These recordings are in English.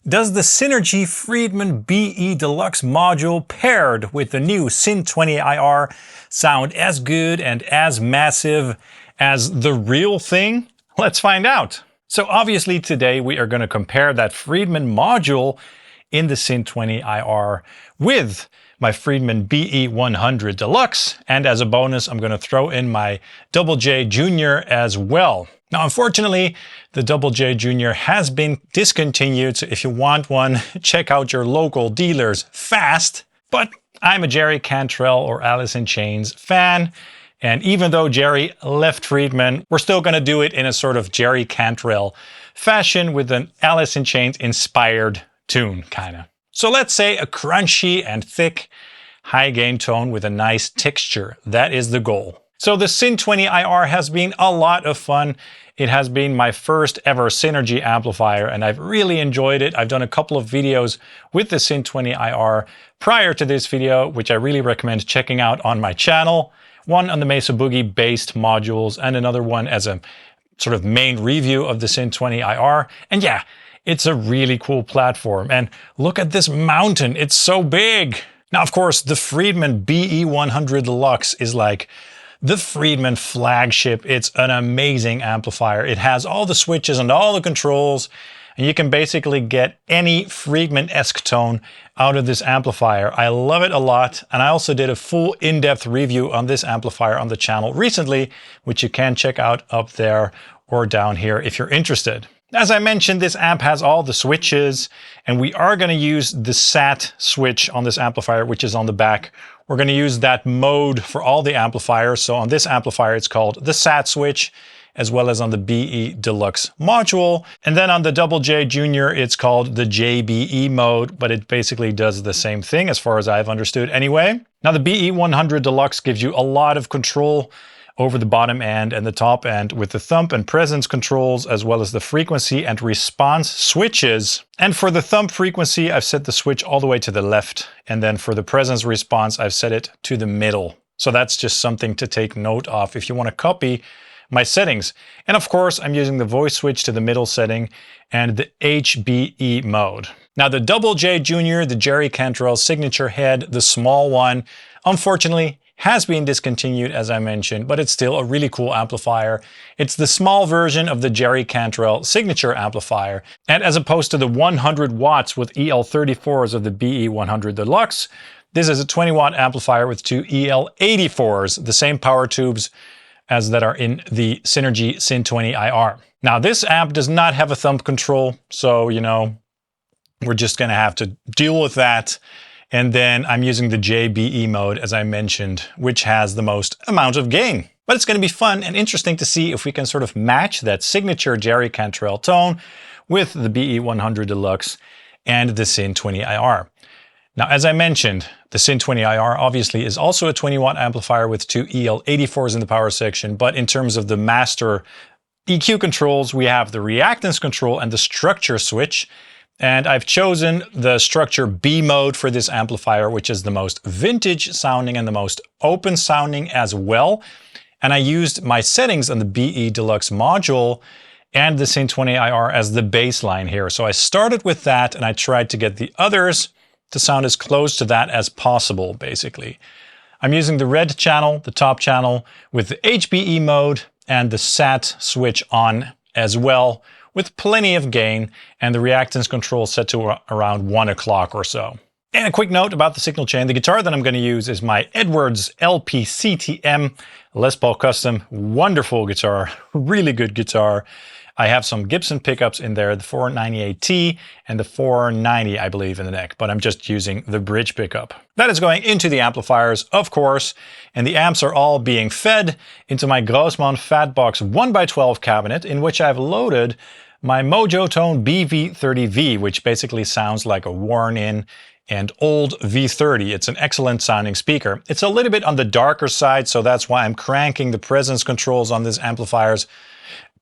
Does the Synergy Friedman BE Deluxe module paired with the new Syn20IR sound as good and as massive as the real thing? Let's find out. So obviously today we are going to compare that Friedman module in the Syn20IR with my Friedman BE-100 Deluxe, and as a bonus I'm going to throw in my JJ Jr. as well. Now unfortunately the JJ Jr. has been discontinued, so if you want one, check out your local dealers fast. But I'm a Jerry Cantrell or Alice in Chains fan, and even though Jerry left Friedman, we're still going to do it in a sort of Jerry Cantrell fashion with an Alice in Chains inspired tune, kinda. So let's say a crunchy and thick high gain tone with a nice texture. That is the goal. So the Syn20IR has been a lot of fun. It has been my first ever Synergy amplifier and I've really enjoyed it. I've done a couple of videos with the Syn20IR prior to this video, which I really recommend checking out on my channel. One on the Mesa Boogie based modules and another one as a sort of main review of the Syn20IR. And yeah, it's a really cool platform. And look at this mountain, it's so big. Now, of course, the Friedman BE-100 Deluxe is like the Friedman flagship. It's an amazing amplifier. It has all the switches and all the controls, and you can basically get any Friedman-esque tone out of this amplifier. I love it a lot, and I also did a full in-depth review on this amplifier on the channel recently, which you can check out up there or down here if you're interested. As I mentioned, this amp has all the switches, and we are going to use the SAT switch on this amplifier, which is on the back. We're going to use that mode for all the amplifiers. So on this amplifier, it's called the SAT switch, as well as on the BE Deluxe module. And then on the JJ Jr., it's called the JBE mode, but it basically does the same thing as far as I've understood anyway. Now the BE-100 Deluxe gives you a lot of control over the bottom end and the top end with the thumb and presence controls, as well as the frequency and response switches. And for the thumb frequency, I've set the switch all the way to the left. And then for the presence response, I've set it to the middle. So that's just something to take note of if you want to copy my settings. And of course, I'm using the voice switch to the middle setting and the HBE mode. Now the JJ Jr., the Jerry Cantrell signature head, the small one, unfortunately, has been discontinued, as I mentioned, but it's still a really cool amplifier. It's the small version of the Jerry Cantrell signature amplifier. And as opposed to the 100 watts with EL34s of the BE-100 Deluxe, this is a 20 watt amplifier with two EL84s, the same power tubes as that are in the Synergy Syn20IR. Now this amp does not have a thumb control, so you know, we're just gonna have to deal with that. And then I'm using the JBE mode, as I mentioned, which has the most amount of gain. But it's going to be fun and interesting to see if we can sort of match that signature Jerry Cantrell tone with the BE-100 Deluxe and the Syn20IR. Now, as I mentioned, the Syn20IR obviously is also a 20 watt amplifier with two EL84s in the power section, but in terms of the master EQ controls, we have the reactance control and the structure switch. And I've chosen the structure B mode for this amplifier, which is the most vintage sounding and the most open sounding as well. And I used my settings on the BE Deluxe module and the Syn20IR as the baseline here. So I started with that and I tried to get the others to sound as close to that as possible, basically. I'm using the red channel, the top channel, with the HBE mode and the SAT switch on as well, with plenty of gain and the reactance control set to around 1 o'clock or so. And a quick note about the signal chain. The guitar that I'm going to use is my Edwards LP-CTM Les Paul Custom. Wonderful guitar, really good guitar. I have some Gibson pickups in there, the 498T and the 490, I believe, in the neck, but I'm just using the bridge pickup. That is going into the amplifiers, of course, and the amps are all being fed into my Grossmann Fatbox 1x12 cabinet, in which I've loaded my Mojotone BV-30V, which basically sounds like a worn-in and old V30. It's an excellent sounding speaker. It's a little bit on the darker side, so that's why I'm cranking the presence controls on these amplifiers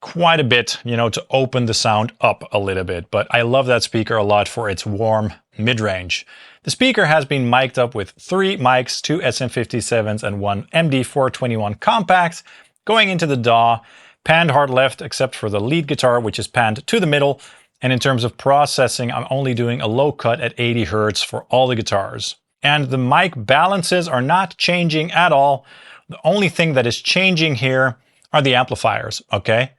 quite a bit, you know, to open the sound up a little bit. But I love that speaker a lot for its warm mid-range. The speaker has been mic'd up with 3 mics, 2 SM57s and 1 MD421 Kompakt, going into the DAW, panned hard left except for the lead guitar, which is panned to the middle, And in terms of processing, I'm only doing a low cut at 80 Hz for all the guitars. And the mic balances are not changing at all. The only thing that is changing here are the amplifiers, okay?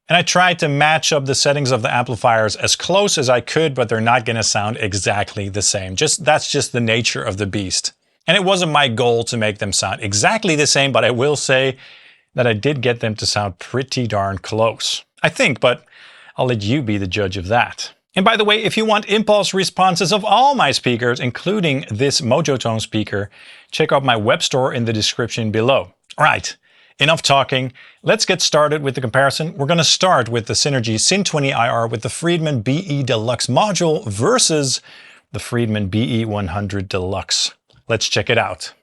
And I tried to match up the settings of the amplifiers as close as I could, but they're not gonna sound exactly the same. That's just the nature of the beast. And it wasn't my goal to make them sound exactly the same, but I will say that I did get them to sound pretty darn close. I think, but I'll let you be the judge of that. And by the way, if you want impulse responses of all my speakers, including this Mojotone speaker, check out my web store in the description below. All right, enough talking. Let's get started with the comparison. We're going to start with the Synergy Syn 20 IR with the Friedman BE Deluxe module versus the Friedman BE-100 Deluxe. Let's check it out.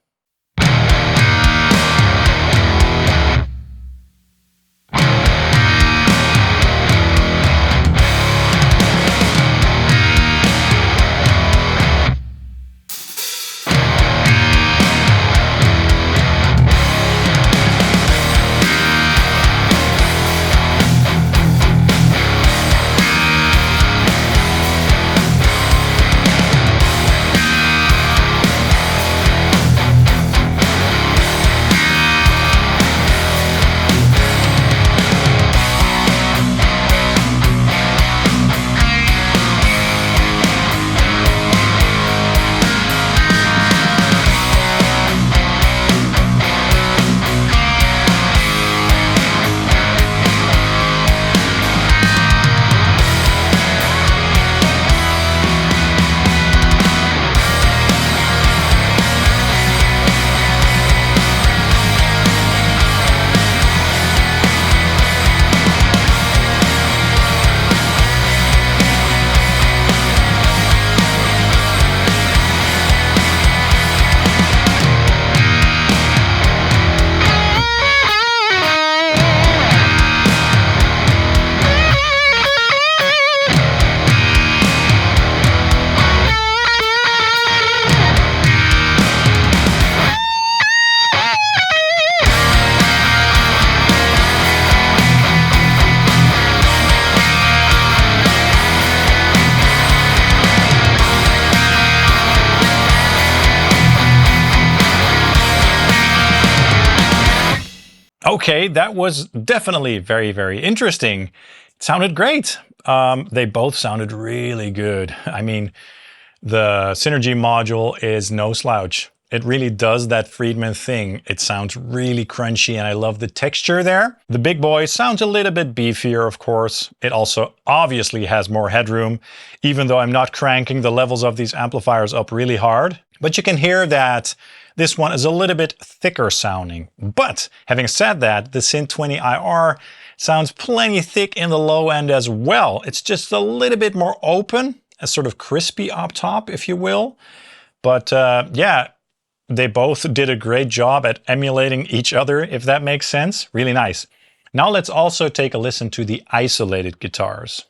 Okay, that was definitely very, very interesting. It sounded great. They both sounded really good. I mean, the Synergy module is no slouch. It really does that Friedman thing. It sounds really crunchy and I love the texture there. The big boy sounds a little bit beefier, of course. It also obviously has more headroom, even though I'm not cranking the levels of these amplifiers up really hard. But you can hear that this one is a little bit thicker sounding. But having said that, the Syn 20 IR sounds plenty thick in the low end as well. It's just a little bit more open, a sort of crispy up top, if you will. But yeah, they both did a great job at emulating each other, if that makes sense. Really nice. Now let's also take a listen to the isolated guitars.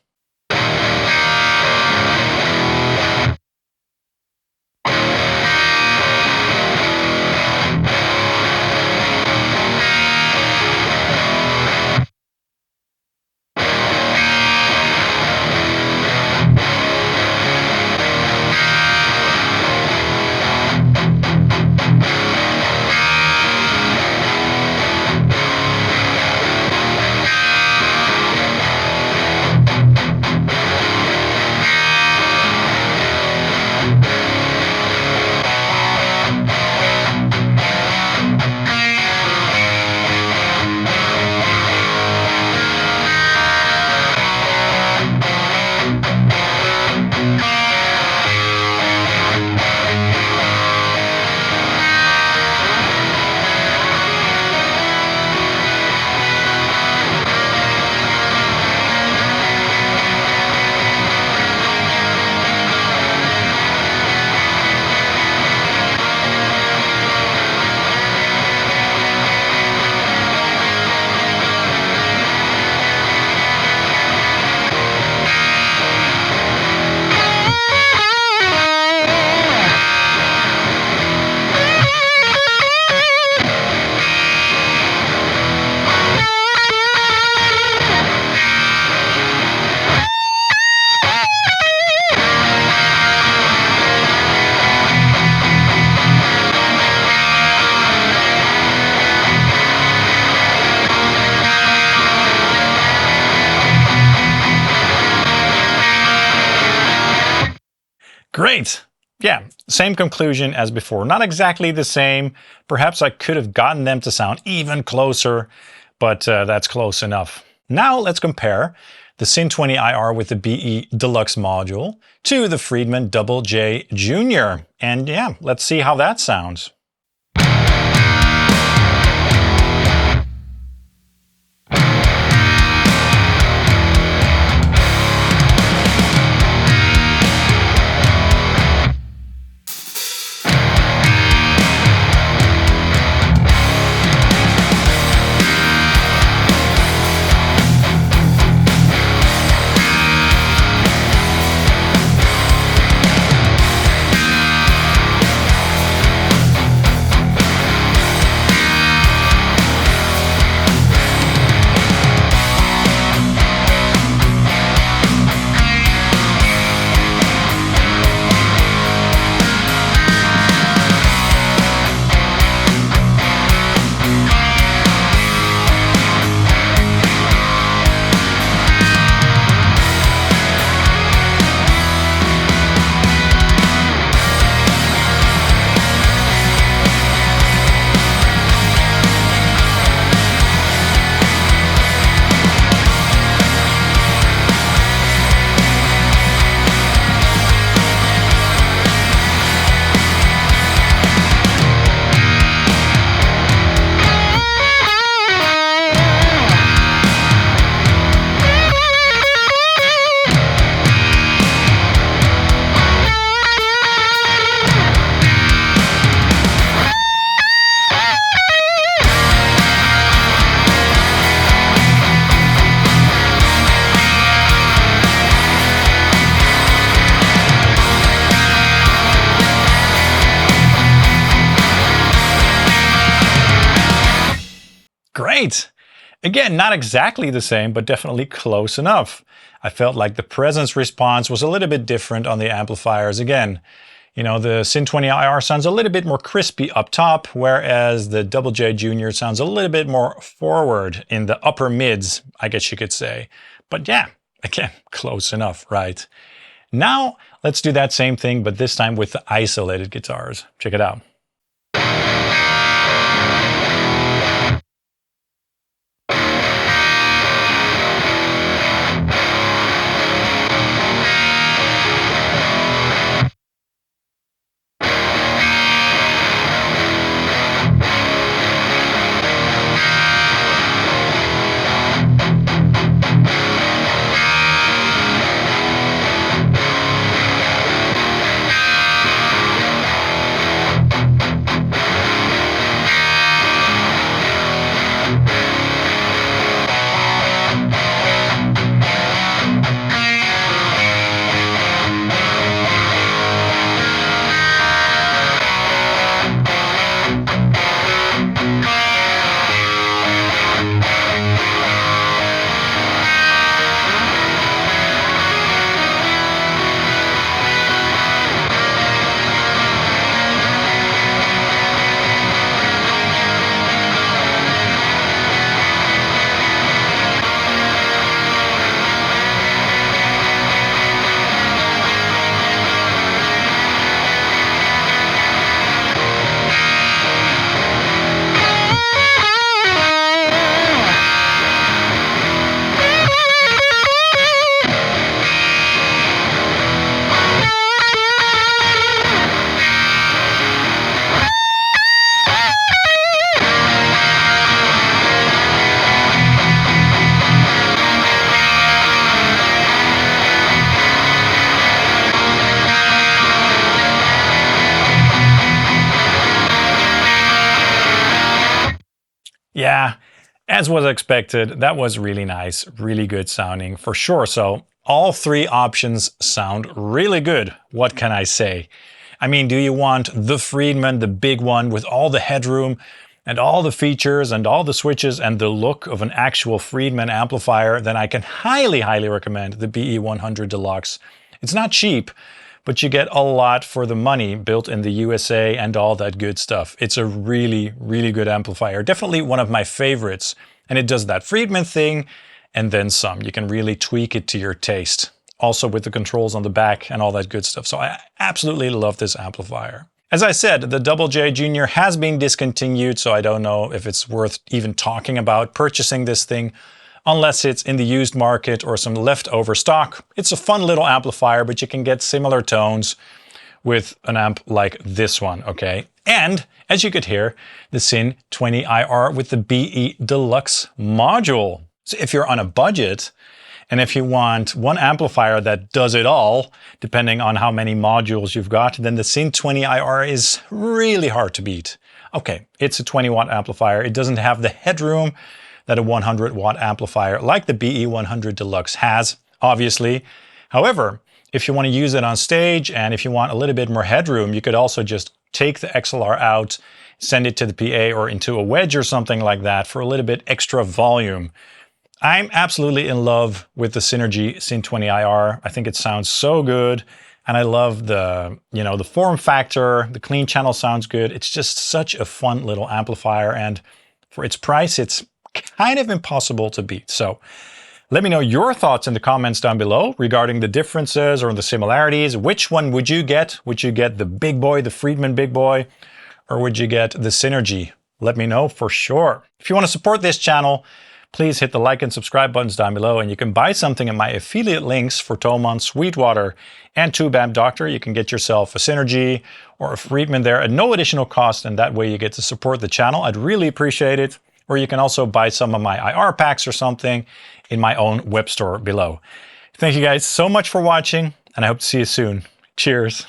Great. Yeah, same conclusion as before. Not exactly the same. Perhaps I could have gotten them to sound even closer, but that's close enough. Now let's compare the Syn20IR with the BE Deluxe module to the Friedman JJ Jr. And yeah, let's see how that sounds. Great! Again, not exactly the same, but definitely close enough. I felt like the presence response was a little bit different on the amplifiers again. You know, the Syn20IR sounds a little bit more crispy up top, whereas the JJ Jr. sounds a little bit more forward in the upper mids, I guess you could say. But yeah, again, close enough, right? Now, let's do that same thing, but this time with the isolated guitars. Check it out. Yeah, as was expected, that was really nice, really good sounding for sure. So all three options sound really good. What can I say? I mean, do you want the Friedman, the big one with all the headroom and all the features and all the switches and the look of an actual Friedman amplifier? Then I can highly, highly recommend the BE-100 Deluxe. It's not cheap, but you get a lot for the money, built in the USA and all that good stuff. It's a really, really good amplifier. Definitely one of my favorites. And it does that Friedman thing and then some. You can really tweak it to your taste. also with the controls on the back and all that good stuff. So I absolutely love this amplifier. As I said, the Double J Junior has been discontinued, so I don't know if it's worth even talking about purchasing this thing unless it's in the used market or some leftover stock. It's a fun little amplifier, but you can get similar tones with an amp like this one, okay? And as you could hear, the Sinn 20IR with the BE Deluxe module. So if you're on a budget, and if you want one amplifier that does it all, depending on how many modules you've got, then the Sinn 20IR is really hard to beat. Okay, it's a 20 watt amplifier. It doesn't have the headroom that a 100 watt amplifier like the BE-100 Deluxe has, obviously. However, if you want to use it on stage and if you want a little bit more headroom, you could also just take the XLR out, send it to the PA or into a wedge or something like that for a little bit extra volume. I'm absolutely in love with the Synergy Sinn 20IR. I think it sounds so good. And I love the, the form factor, the clean channel sounds good. It's just such a fun little amplifier. And for its price, it's kind of impossible to beat. So let me know your thoughts in the comments down below regarding the differences or the similarities. Which one would you get? Would you get the big boy, the Friedman big boy, or would you get the Synergy? Let me know for sure. If you want to support this channel, please hit the like and subscribe buttons down below, and you can buy something in my affiliate links for Thomann, Sweetwater, and TubeAmp Doctor. You can get yourself a Synergy or a Friedman there at no additional cost, and that way you get to support the channel. I'd really appreciate it. Or you can also buy some of my IR packs or something in my own web store below. Thank you guys so much for watching, and I hope to see you soon. Cheers.